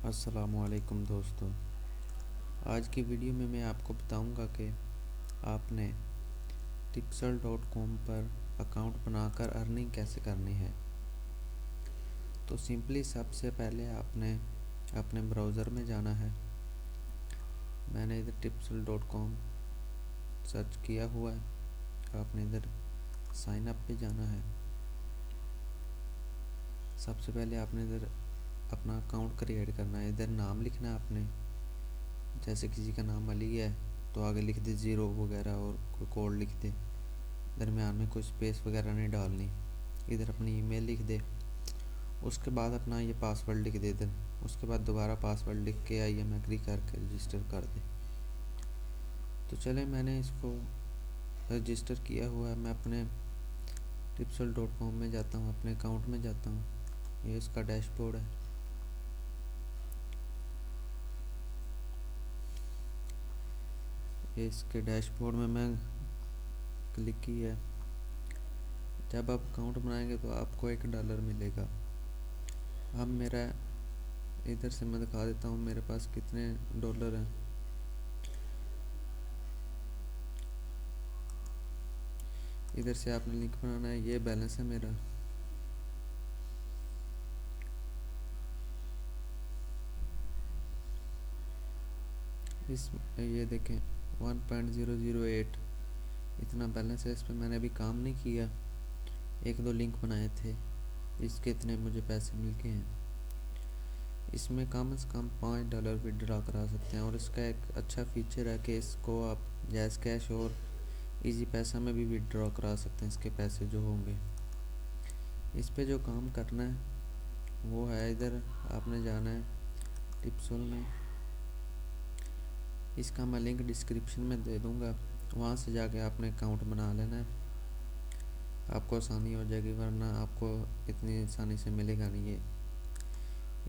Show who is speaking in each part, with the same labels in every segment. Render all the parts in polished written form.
Speaker 1: अस्सलामुअलैकुम दोस्तों। आज की वीडियो में मैं आपको बताऊंगा कि आपने tipsl.com पर अकाउंट बनाकर अर्निंग कैसे करनी है। तो सिंपली सबसे पहले आपने अपने ब्राउज़र में जाना है। मैंने इधर tipsl.com सर्च किया हुआ है। आपने इधर साइन अप पे जाना है। सबसे पहले आपने इधर अपना अकाउंट क्रिएट करना है। इधर नाम लिखना है आपने। जैसे किसी का नाम अली है तो आगे लिख दे 0 वगैरह और कोई कोड लिख दे। दरमियान में कोई स्पेस वगैरह नहीं डालनी। इधर अपनी ईमेल लिख दे। उसके बाद अपना ये पासवर्ड लिख दे इधर। उसके बाद दोबारा पासवर्ड लिख के आई एम एग्री करके रजिस्टर कर दे। तो चले मैंने इसको रजिस्टर किया हुआ है। मैं अपने tipsl.com में जाता हूँ, अपने अकाउंट में जाता हूँ। ये इसका डैशबोर्ड है। ये इसके डैशबोर्ड में मैं क्लिक की है। जब आप अकाउंट बनाएंगे तो आपको $1 मिलेगा। अब मेरा इधर से मैं दिखा देता हूँ मेरे पास कितने डॉलर हैं। इधर से आपने लिंक बनाना है। ये बैलेंस है मेरा। इस ये देखें 1.008 इतना बैलेंस है। इस पर मैंने अभी काम नहीं किया। एक दो लिंक बनाए थे, इसके इतने मुझे पैसे मिल गए हैं। इसमें कम से कम $5 विड्रॉ करा सकते हैं। और इसका एक अच्छा फीचर है कि इसको आप जैज़ कैश और इजी पैसा में भी विड्रॉ करा सकते हैं। इसके पैसे जो होंगे, इस पे जो काम करना है वो है, इधर आपने जाना है टिप्सल में। इसका मैं लिंक डिस्क्रिप्शन में दे दूँगा। वहाँ से जाके आपने अकाउंट बना लेना है। आपको आसानी हो जाएगी, वरना आपको इतनी आसानी से मिलेगा नहीं। ये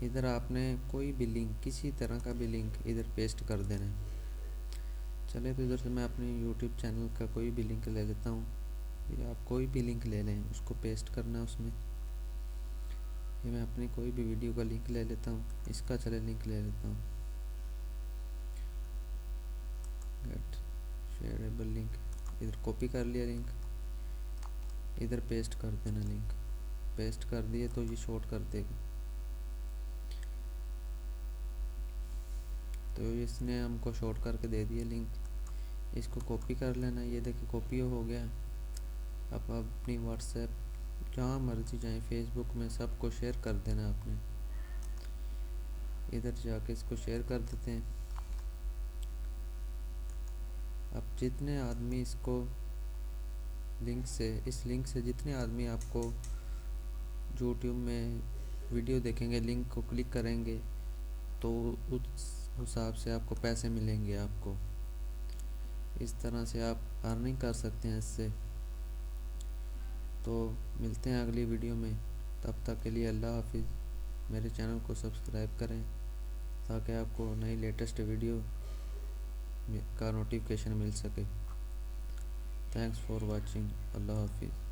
Speaker 1: इधर आपने कोई भी लिंक, किसी तरह का भी लिंक इधर पेस्ट कर देना है। चले तो इधर से मैं अपने यूट्यूब चैनल का कोई भी लिंक ले लेता हूँ। या आप कोई भी लिंक ले लें, उसको पेस्ट करना है उसमें। ये मैं अपनी कोई भी वीडियो का लिंक ले लेता हूँ। इसका चले लिंक ले लेता हूँ, गेट शेयरेबल लिंक। इधर कॉपी कर लिया लिंक, इधर पेस्ट कर देना लिंक। पेस्ट कर दिए तो ये शॉर्ट कर देगा। तो इसने हमको शॉर्ट करके दे दिया लिंक। इसको कॉपी कर लेना। ये देखिए कॉपी हो गया। अब अपनी व्हाट्सएप जहाँ मर्जी जाए, फेसबुक में सबको शेयर कर देना आपने। इधर जाके इसको शेयर कर देते हैं। अब जितने आदमी इसको इस लिंक से जितने आदमी आपको यूट्यूब में वीडियो देखेंगे, लिंक को क्लिक करेंगे, तो उस हिसाब से आपको पैसे मिलेंगे। आपको इस तरह से आप अर्निंग कर सकते हैं इससे। तो मिलते हैं अगली वीडियो में। तब तक के लिए अल्लाह हाफिज़। मेरे चैनल को सब्सक्राइब करें ताकि आपको नई लेटेस्ट वीडियो का नोटिफिकेशन मिल सके। Thanks for watching. अल्लाह हाफिज़।